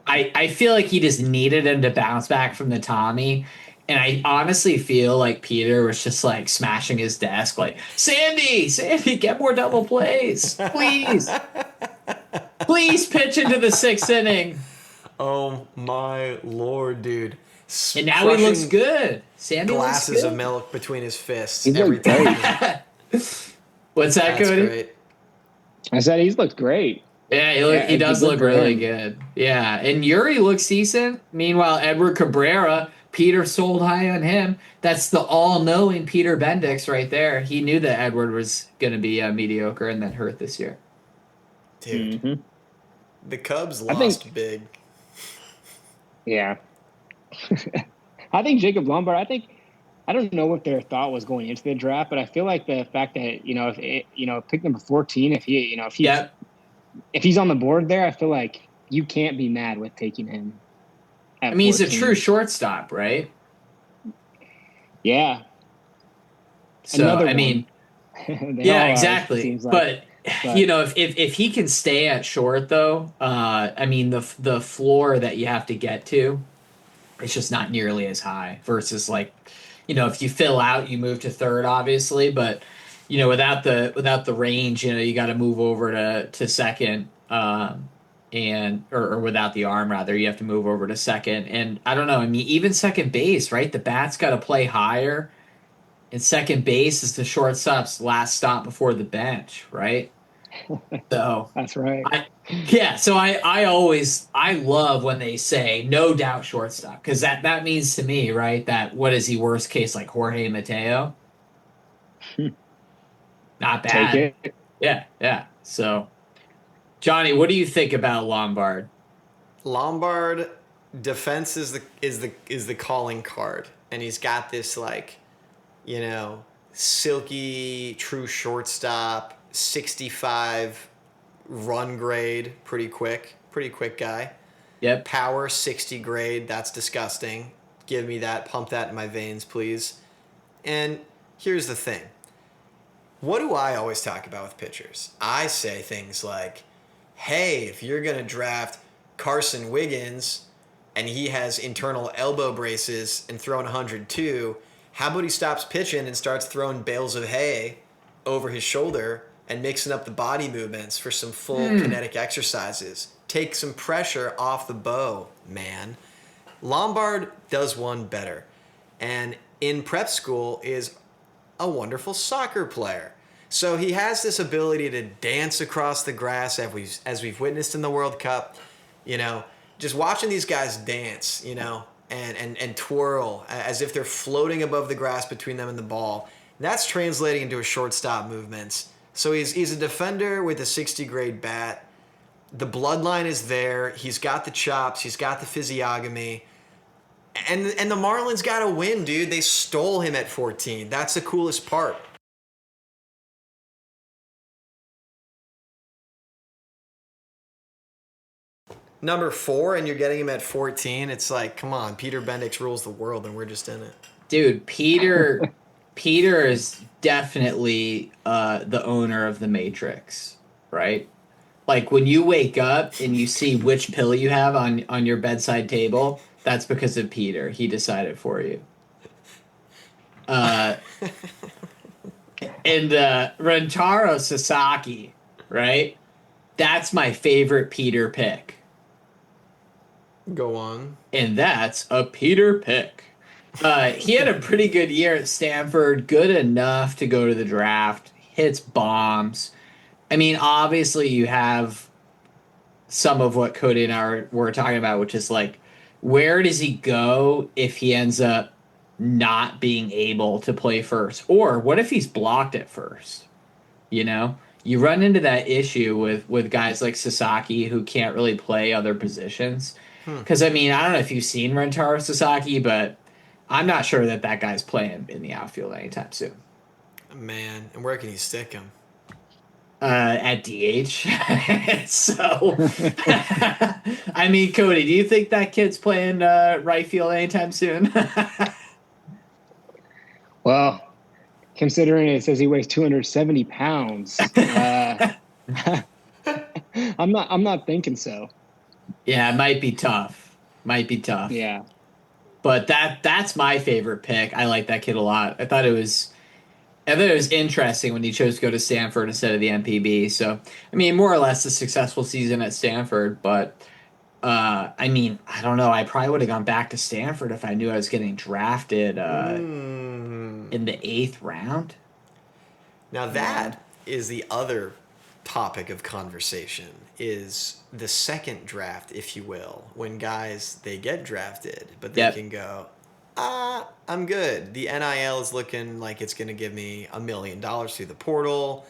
I feel like he just needed him to bounce back from the Tommy. And I honestly feel like Peter was just like smashing his desk, like, Sandy, get more double plays, please. Please pitch into the 6th inning. Oh my Lord, dude! And now he looks good. Sandy glasses looks good. Of milk between his fists. He's every time. What's that, That's Cody? Great. I said he's looked great. Yeah, he does look really good. Yeah, and Yuri looks decent. Meanwhile, Edward Cabrera, Peter sold high on him. That's the all-knowing Peter Bendix right there. He knew that Edward was going to be mediocre and then hurt this year. Dude, the Cubs lost big. Yeah. I think Jacob Lombard, I don't know what their thought was going into the draft, but I feel like the fact that, if pick number 14, if he's on the board there, I feel like you can't be mad with taking him. I mean, 14. He's a true shortstop, right? Yeah. So, yeah, exactly. But if he can stay at short, though, the floor that you have to get to, it's just not nearly as high versus if you fill out, you move to third, obviously, but without the range, you got to move over to second, or without the arm rather, you have to move over to second, and I don't know. I mean, even second base, right? The bat's got to play higher. And second base is the shortstop's last stop before the bench, right? So that's right. So I love when they say no doubt shortstop, because that means to me, right, that what is he, worst case, like Jorge Mateo? Not bad. Take it. Yeah. So, Johnny, what do you think about Lombard? Lombard, defense is the calling card, and he's got this silky true shortstop, 65 run grade, pretty quick guy. Yep. Power 60 grade, that's disgusting. Give me that, pump that in my veins, please. And here's the thing. What do I always talk about with pitchers? I say things like, hey, if you're going to draft Carson Wiggins and he has internal elbow braces and throwing 102, how about he stops pitching and starts throwing bales of hay over his shoulder and mixing up the body movements for some full kinetic exercises? Take some pressure off the bow, man. Lombard does one better, and in prep school is a wonderful soccer player. So he has this ability to dance across the grass as we've witnessed in the World Cup. You know, just watching these guys dance, you know, and twirl as if they're floating above the grass between them and the ball. That's translating into a shortstop movements. So he's a defender with a 60 grade bat. The bloodline is there. He's got the chops. He's got the physiognomy. And the Marlins got to win, dude. They stole him at 14. That's the coolest part. Number 4, and you're getting him at 14. It's like, come on, Peter Bendix rules the world, and we're just in it. Dude, Peter is definitely the owner of the Matrix, right? Like when you wake up and you see which pill you have on your bedside table, that's because of Peter. He decided for you. And Rentaro Sasaki, right? That's my favorite Peter pick. Go on. And that's a Peter pick. He had a pretty good year at Stanford, good enough to go to the draft, hits bombs. I mean, obviously you have some of what Cody and I were talking about, which is like, where does he go if he ends up not being able to play first? Or what if he's blocked at first? You know, you run into that issue with guys like Sasaki who can't really play other positions. Because, I mean, I don't know if you've seen Rentaro Sasaki, but I'm not sure that guy's playing in the outfield anytime soon. Man, and where can you stick him? At DH. So, I mean, Cody, do you think that kid's playing right field anytime soon? Well, considering it says he weighs 270 pounds, I'm not thinking so. Yeah, it might be tough. Yeah. But that's my favorite pick. I like that kid a lot. I thought it was interesting when he chose to go to Stanford instead of the MPB. So, I mean, more or less a successful season at Stanford. But, I mean, I don't know. I probably would have gone back to Stanford if I knew I was getting drafted in the 8th round. Now that is the other topic of conversation, is the second draft, if you will, when guys, they get drafted, but they can go, I'm good. The NIL is looking like it's going to give me $1 million through the portal.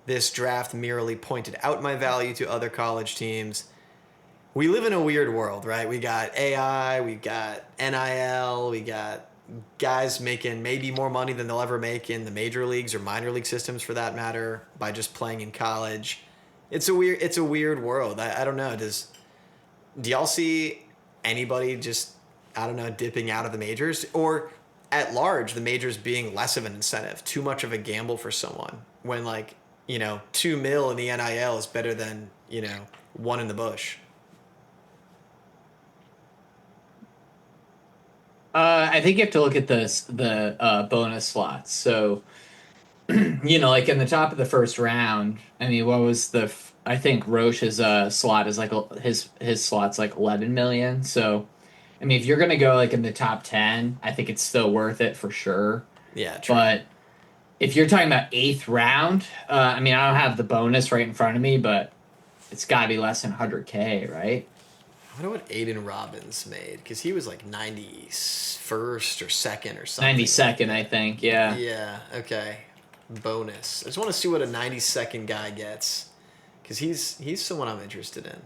This draft merely pointed out my value to other college teams. We live in a weird world, right? We got AI, we got NIL, we got guys making maybe more money than they'll ever make in the major leagues or minor league systems, for that matter, by just playing in college. It's a weird world. I don't know. Do y'all see anybody just, I don't know, dipping out of the majors, or at large the majors being less of an incentive, too much of a gamble for someone, when, like, you know, $2 million in the NIL is better than, you know, one in the bush? I think you have to look at the bonus slots. So, you know, like in the top of the first round, I mean, what was I think Roche's slot is like his slot's like 11 million. So, I mean, if you're gonna go like in the top 10, I think it's still worth it for sure. Yeah, true. But if you're talking about 8th round, I mean, I don't have the bonus right in front of me, but it's got to be less than 100K, right? I wonder what Aidan Robbins made, because he was like 91st or 2nd or something. 92nd, I think. Yeah. Yeah. Okay. Bonus. I just want to see what a 92nd guy gets, because he's someone I'm interested in.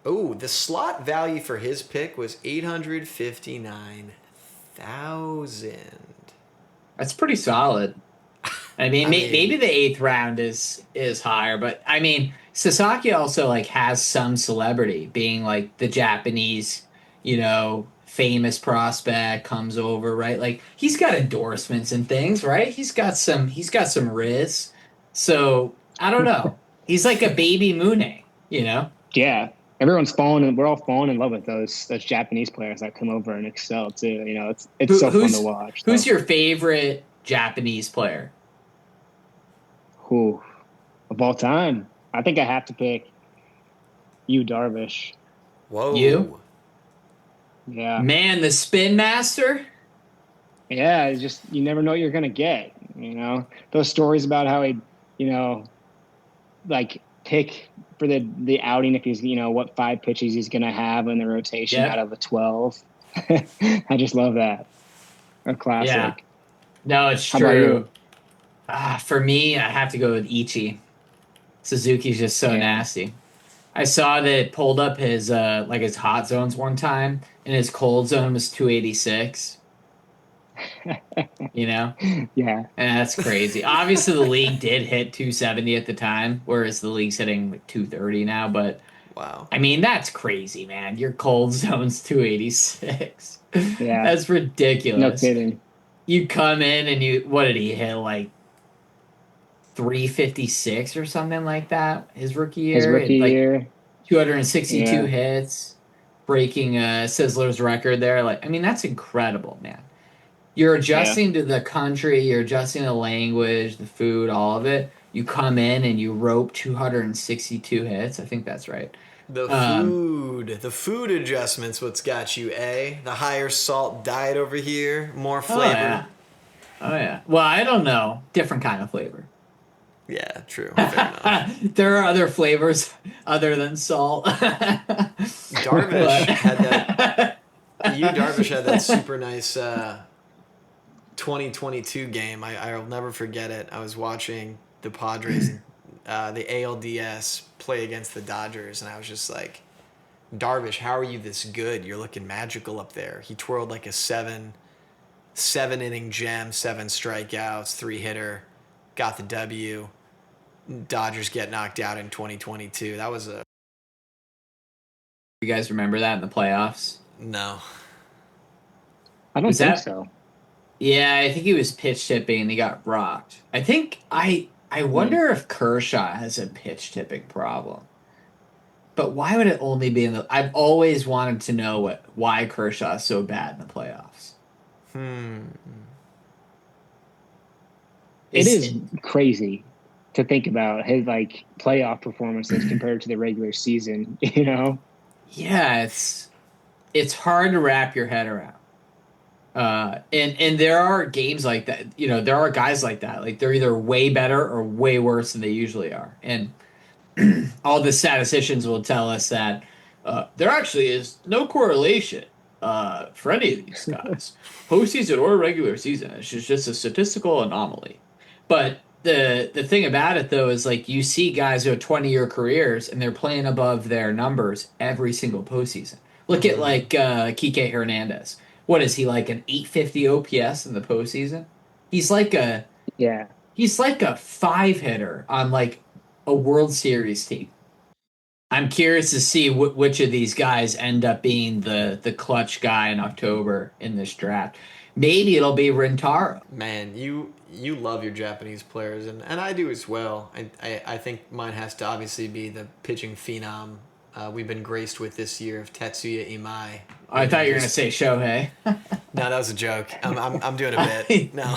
Oh, the slot value for his pick was 859,000. That's pretty solid. I mean, maybe the 8th round is higher, but I mean, Sasaki also like has some celebrity, being like the Japanese, you know, famous prospect comes over, right? Like he's got endorsements and things, right? He's got some riz. So I don't know. He's like a baby Moone, you know? Yeah. We're all falling in love with those Japanese players that come over and excel too. You know, it's so fun to watch. Who's your favorite Japanese player? Who of all time? I think I have to pick Darvish. Whoa. You? Yeah. Man, the Spin Master. Yeah, it's just you never know what you're gonna get. Those stories about how he, like pick for the outing if he's what 5 pitches he's gonna have in the rotation out Yep. of the 12. I just love that. A Yeah. classic. No, it's How about true. you? For me, I have to go with Ichi. Suzuki's just so Yeah. nasty. I saw that it pulled up his like his hot zones one time, and his cold zone was 286. You know, Yeah. and that's crazy. Obviously, the league did hit 270 at the time, whereas the league's hitting like 230 now. But Wow. I mean, that's crazy, man. Your cold zone's 286. Yeah. That's No ridiculous. kidding. You come in and what did he hit, like 356 or something like that his rookie His year? rookie It, like year. 262 Yeah. hits, breaking Sizzler's record there. Like, I mean, that's incredible, man. You're Yeah. adjusting to the country, you're adjusting to the language, the food, all of it. You come in and you rope 262 hits. I think that's right. Um, The food adjustments, what's got you, eh? The higher salt diet over here, more oh flavor. yeah, oh yeah. Well, I don't know, different kind of flavor. Yeah, true. Fair enough. There are other flavors other than salt. Darvish had But Darvish had that super nice 2022 game. I'll never forget it. I was watching the Padres and the ALDS play against the Dodgers, and I was just like, Darvish, how are you this good? You're looking magical up there. He twirled like a seven inning gem, 7 strikeouts, 3-hitter, got the W. Dodgers get knocked out in 2022. That was a you guys remember that in the playoffs? no. I don't Was think that? so. Yeah, I think he was pitch tipping and he got rocked. I Hmm. wonder if Kershaw has a pitch tipping problem. But why would it only be in the? I've always wanted to know why Kershaw is so bad in the playoffs. Hmm. It Is is crazy to think about his like playoff performances compared to the regular season, yeah, it's hard to wrap your head around. And there are games like that. There are guys like that. Like they're either way better or way worse than they usually are. And all the statisticians will tell us that there actually is no correlation for any of these guys, postseason or regular season. It's just a statistical anomaly. But the thing about it though is like you see guys who have 20-year careers and they're playing above their numbers every single postseason. Look at Mm-hmm. like Kike Hernandez. What is he, like, an 850 OPS in the postseason? He's like a Yeah. he's like a 5 hitter on like a World Series team. I'm curious to see which of these guys end up being the clutch guy in October in this draft. Maybe it'll be Rintaro. Man, you love your Japanese players, and I do as well. I think mine has to obviously be the pitching phenom we've been graced with this year of Tetsuya Imai. I thought you were gonna say Shohei. No, that was a joke. I'm doing a bit. No,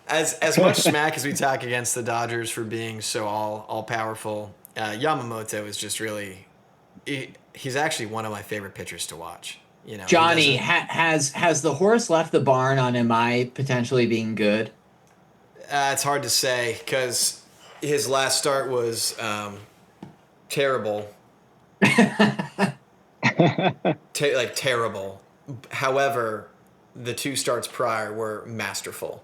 as much smack as we talk against the Dodgers for being so all powerful, Yamamoto is just really he's actually one of my favorite pitchers to watch. He Johnny, doesn't. has the horse left the barn on Am I potentially being good? It's hard to say because his last start was terrible, like terrible. However, the 2 starts prior were masterful.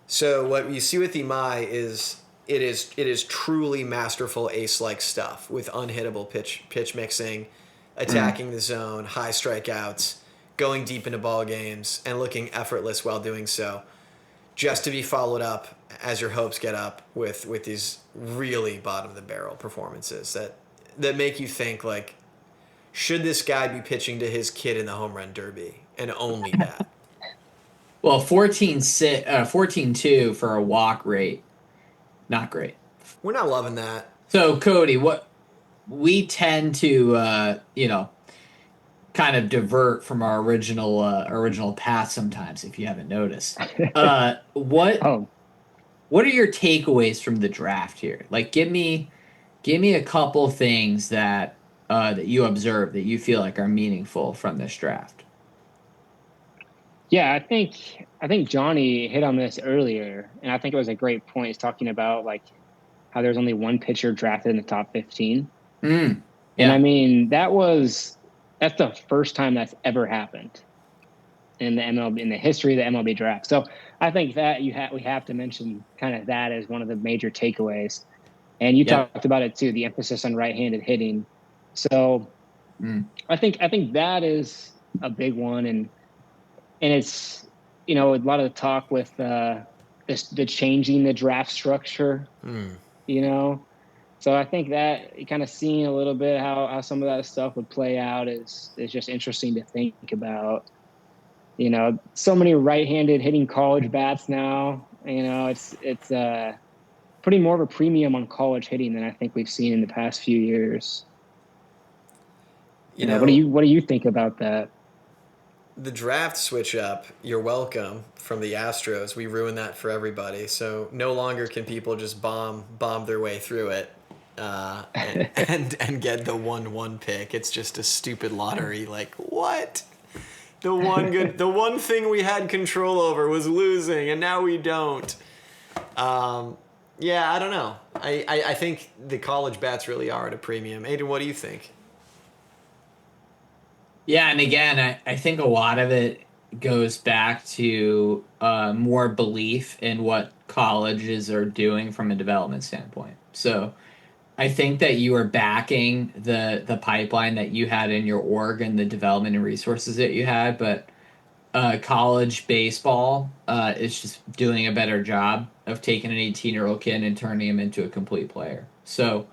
So what you see with Imai is it is truly masterful ace-like stuff with unhittable pitch mixing, attacking the zone, high strikeouts, going deep into ball games, and looking effortless while doing so. Just to be followed up as your hopes get up with these really bottom of the barrel performances that make you think like, should this guy be pitching to his kid in the home run derby and only that? Well, 14-2 for a walk rate. Not great. We're not loving that. So, Cody, what we tend to, kind of divert from our original path sometimes, if you haven't noticed. What Oh, what are your takeaways from the draft here? Like, give me a couple things that you observed that you feel like are meaningful from this draft. Yeah, I think Johnny hit on this earlier, and I think it was a great point. He's talking about like how there's only one pitcher drafted in the top 15. Mm, And I yeah. mean, that's the first time that's ever happened in the MLB, in the history of the MLB draft. So I think that we have to mention kind of that as one of the major takeaways. And you Yep. talked about it too, the emphasis on right-handed hitting. So Mm, I think that is a big one, and it's, a lot of the talk with the changing the draft structure, Hmm. you know. So I think that kind of seeing a little bit how some of that stuff would play out is just interesting to think about. So many right-handed hitting college bats now. It's putting more of a premium on college hitting than I think we've seen in the past few years. You What do know, you think about that? the draft switch up, you're welcome, from the Astros. We ruined that for everybody. So no longer can people just bomb their way through it, and get the 1-1 pick. It's just a stupid lottery. Like, what? The one thing we had control over was losing, and now we don't. Yeah, I don't know. I think the college bats really are at a premium. Aiden, what do you think? Yeah, and again, I think a lot of it goes back to more belief in what colleges are doing from a development standpoint. So I think that you are backing the pipeline that you had in your org and the development and resources that you had, but college baseball is just doing a better job of taking an 18-year-old kid and turning him into a complete player. So,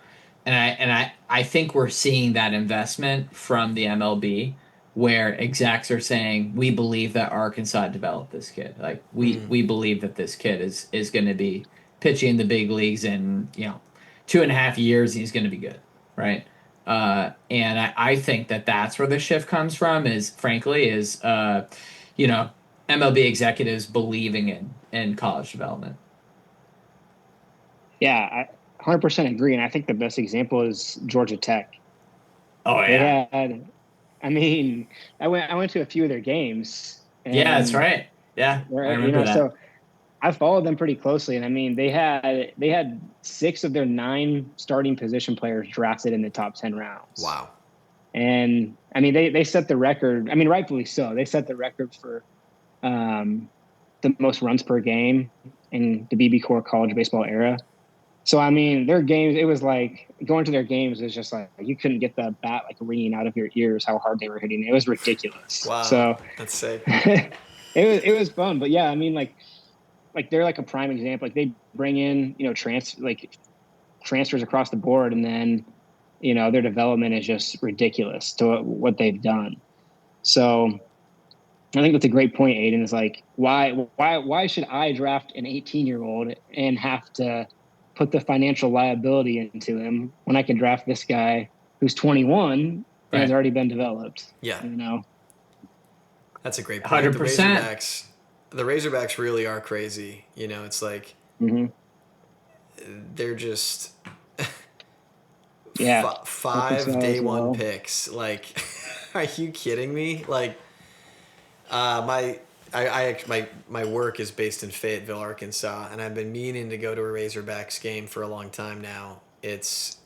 and I think we're seeing that investment from the MLB where execs are saying we believe that Arkansas developed this kid. Like we believe that this kid is going to be pitching in the big leagues in 2.5 years. He's going to be good, right? And I think that that's where the shift comes from. Is frankly is you know, MLB executives believing in college development. Yeah, I 100% agree. And I think the best example is Georgia Tech. Oh They yeah, had, I mean, I went to a few of their games, yeah, that's and right. Yeah, I they're, remember that. so I followed them pretty closely. And I mean, they had 6 of their 9 starting position players drafted in the top 10 rounds. Wow. And I mean, they set the record. I mean, rightfully so. They set the record for um, the most runs per game in the BB Core college baseball era. So I mean, their games, it was like going to their games is just like you couldn't get the bat like ringing out of your ears how hard they were hitting. It was ridiculous. Wow. So That's sick. it was fun. But yeah, I mean, like they're like a prime example. Like they bring in, transfers across the board, and then their development is just ridiculous to what they've done. So I think that's a great point, Aiden. Is like why should I draft an 18-year-old and have to put the financial liability into him when I can draft this guy who's 21 and has Right, already been developed? Yeah, You know? that's a great point. 100%. The Razorbacks really are crazy. It's like Mm-hmm. they're just Yeah, five Arkansas day as one well. picks. Like, are you kidding me? Like, my my work is based in Fayetteville, Arkansas, and I've been meaning to go to a Razorbacks game for a long time now. It's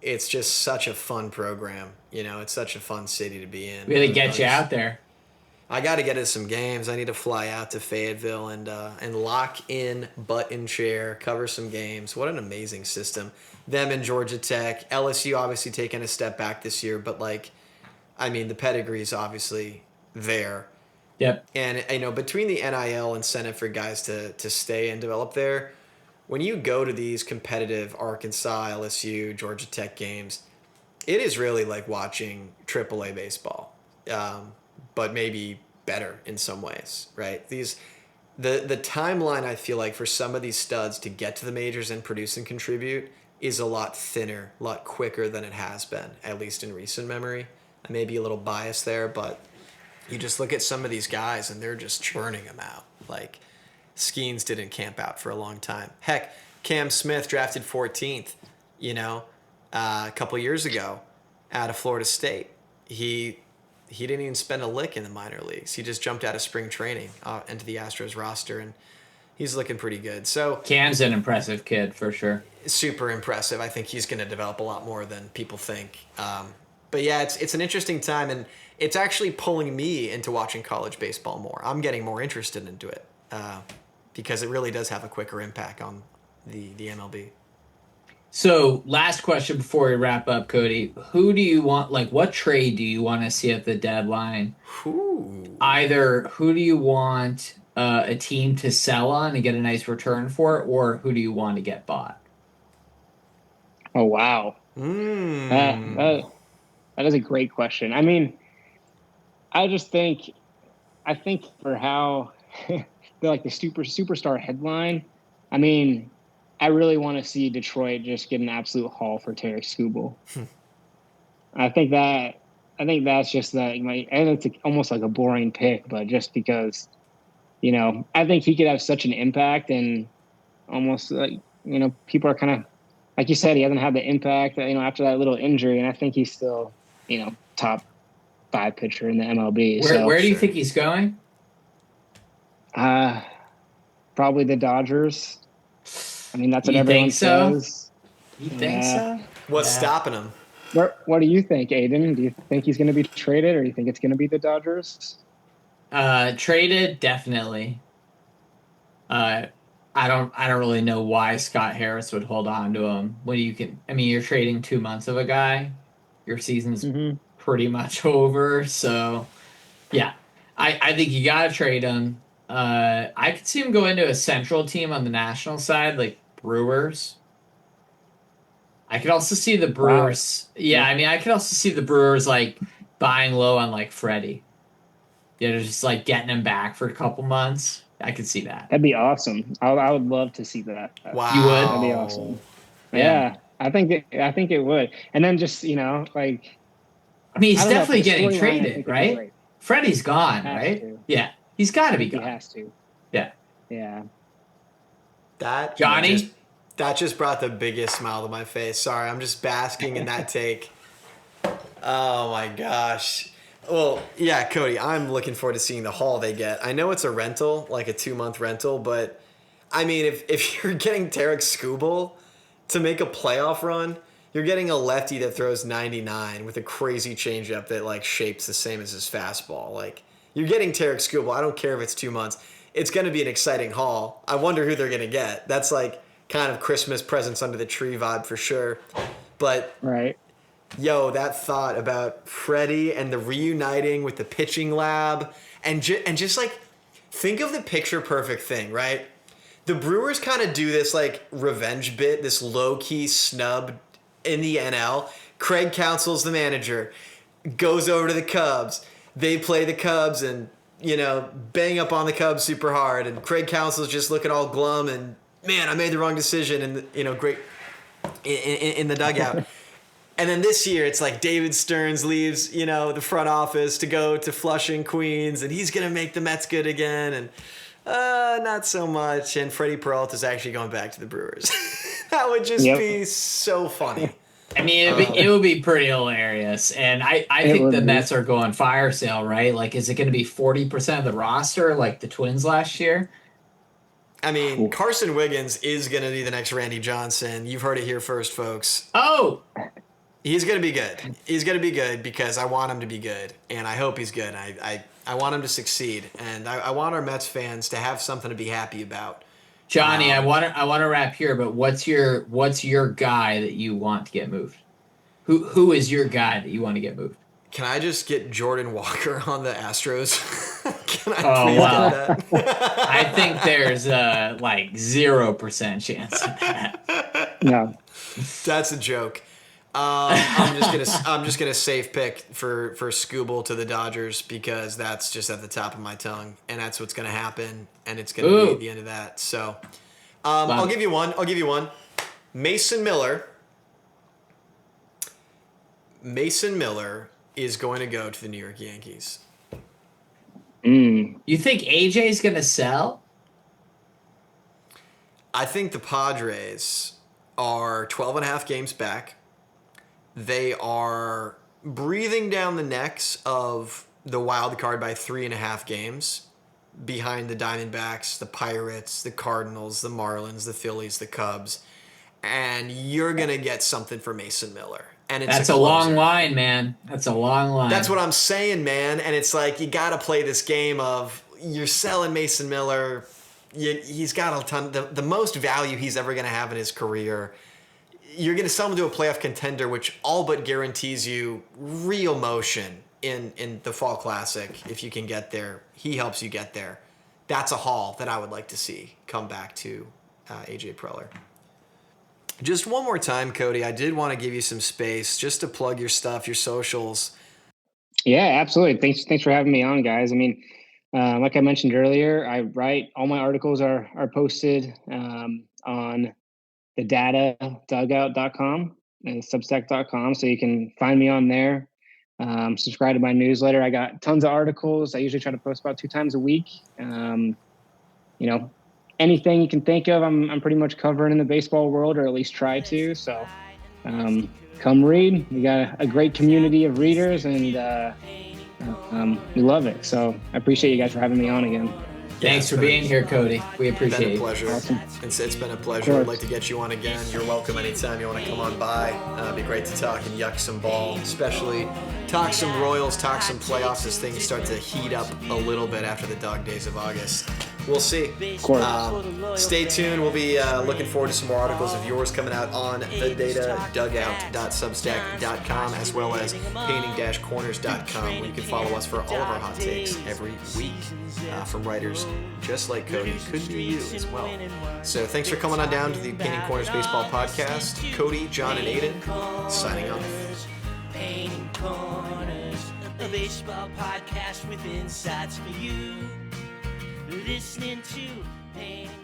just such a fun program. It's such a fun city to be in. We got to get you out there. I got to get to some games. I need to fly out to Fayetteville and lock in, butt in chair, cover some games. What an amazing system. Them and Georgia Tech, LSU obviously taking a step back this year, but I mean, the pedigree is obviously there. Yep. And between the NIL incentive for guys to stay and develop there, when you go to these competitive Arkansas, LSU, Georgia Tech games, it is really like watching AAA baseball, but maybe better in some ways, right? The timeline, I feel like, for some of these studs to get to the majors and produce and contribute is a lot thinner, a lot quicker than it has been, at least in recent memory. I may be a little biased there, but you just look at some of these guys and they're just churning them out. Like, Skeens didn't camp out for a long time. Heck, Cam Smith drafted 14th, a couple years ago out of Florida State. He he didn't even spend a lick in the minor leagues. He just jumped out of spring training into the Astros roster, and he's looking pretty good. So Cam's an impressive kid for sure. super impressive. I think he's going to develop a lot more than people think. But yeah, it's an interesting time, and it's actually pulling me into watching college baseball more. I'm getting more interested into it because it really does have a quicker impact on the MLB. So, last question before we wrap up, Cody. Who do you want, like, what trade do you want to see at the deadline? Ooh. Either who do you want a team to sell on and get a nice return for, or who do you want to get bought? Oh, wow. That is a great question. I mean, I think for how the superstar headline, I mean, I really want to see Detroit just get an absolute haul for Tarek Skubal. I think that's just that. And it's almost like a boring pick, but just because, I think he could have such an impact, and almost like, people are kind of, like you said, he hasn't had the impact, after that little injury, and I think he's still, top 5 pitcher in the MLB. Where do you think he's going? Probably the Dodgers. I mean, that's what You everyone think so? says. You think so? What's stopping him? What do you think, Aidan? Do you think he's going to be traded, or do you think it's going to be the Dodgers? Traded, definitely. I don't really know why Scott Harris would hold on to him when you're trading 2 months of a guy. Your season's pretty much over. So yeah, I think you gotta trade him. I could see him go into a central team on the national side, like Brewers. I could also see the Brewers. Wow. Yeah, I mean, I could also see the Brewers like buying low on like Freddie. Just like getting him back for a couple months. I could see that. That'd be awesome. I would love to see that. Wow, you would? That'd be awesome. Yeah, I think it would. And then just like, I mean, he's definitely getting traded, right? Freddie's gone, right? To. Yeah, he's got to be gone. He has to. Yeah. That Johnny. That just brought the biggest smile to my face. Sorry, I'm just basking in that take. Oh my gosh. Well, yeah, Cody, I'm looking forward to seeing the haul they get. I know it's a rental, like a 2-month rental, but I mean, if you're getting Tarek Skubal to make a playoff run, you're getting a lefty that throws 99 with a crazy changeup that like shapes the same as his fastball. Like, you're getting Tarek Skubal. I don't care if it's 2 months. It's going to be an exciting haul. I wonder who they're going to get. That's like kind of Christmas presents under the tree vibe for sure. But right. Yo, that thought about Freddie and the reuniting with the pitching lab and just like think of the picture perfect thing, right? The Brewers kind of do this like revenge bit, this low-key snub in the NL. Craig Counsell's the manager, goes over to the Cubs. They play the Cubs and, bang up on the Cubs super hard. And Craig Counsell's just looking all glum and, man, I made the wrong decision. And, great in the dugout. And then this year, it's like David Stearns leaves, the front office to go to Flushing, Queens, and he's going to make the Mets good again. And not so much. And Freddie Peralta's actually going back to the Brewers. That would just be so funny. I mean, it would be pretty hilarious. And I think the Mets are going fire sale, right? Like, is it going to be 40% of the roster like the Twins last year? I mean, Carson Wiggins is going to be the next Randy Johnson. You've heard it here first, folks. Oh! He's going to be good. He's going to be good because I want him to be good, and I hope he's good. I want him to succeed, and I want our Mets fans to have something to be happy about. Johnny, I want to wrap here, but what's your guy that you want to get moved? Who is your guy that you want to get moved? Can I just get Jordan Walker on the Astros? Can I please get that? I think there's like 0% chance of that. No, that's a joke. I'm just gonna safe pick for Skubal to the Dodgers because that's just at the top of my tongue, and that's what's gonna happen, and it's gonna be the end of that. So, I'll give you one. Mason Miller. Mason Miller is going to go to the New York Yankees. You think AJ's gonna sell? I think the Padres are 12 and a half games back. They are breathing down the necks of the wild card by 3.5 games behind the Diamondbacks, the Pirates, the Cardinals, the Marlins, the Phillies, the Cubs, and you're going to get something for Mason Miller. And it's That's a long line, man. That's a long line. That's what I'm saying, man. And it's like, you got to play this game of, you're selling Mason Miller. He's got a ton, the most value he's ever going to have in his career. You're going to sell him to a playoff contender, which all but guarantees you real motion in the Fall Classic. If you can get there, he helps you get there. That's a haul that I would like to see come back to AJ Preller. Just one more time, Cody, I did want to give you some space just to plug your stuff, your socials. Yeah, absolutely. Thanks for having me on, guys. I mean, like I mentioned earlier, I write, all my articles are posted on the dugout.com and substack.com. So you can find me on there. Subscribe to my newsletter. I got tons of articles. I usually try to post about 2 times a week. Anything you can think of, I'm pretty much covering in the baseball world, or at least try to. So come read. We got a great community of readers, and we love it. So I appreciate you guys for having me on again. Thanks for being here, Cody. We appreciate it. It's been a pleasure. Awesome. It's been a pleasure. I'd like to get you on again. You're welcome anytime you want to come on by. It'd be great to talk and yuck some ball, especially talk some Royals, talk some playoffs as things start to heat up a little bit after the dog days of August. We'll see. Of course. Stay tuned. We'll be looking forward to some more articles of yours coming out on thedatadugout.substack.com, as well as painting-corners.com, where you can follow us for all of our hot takes every week from writers just like Cody. Could be you as well. So thanks for coming on down to the Painting Corners Baseball Podcast. Cody, John, and Aidan, signing off. Painting Corners, a baseball podcast with insights for you. Listening to Painting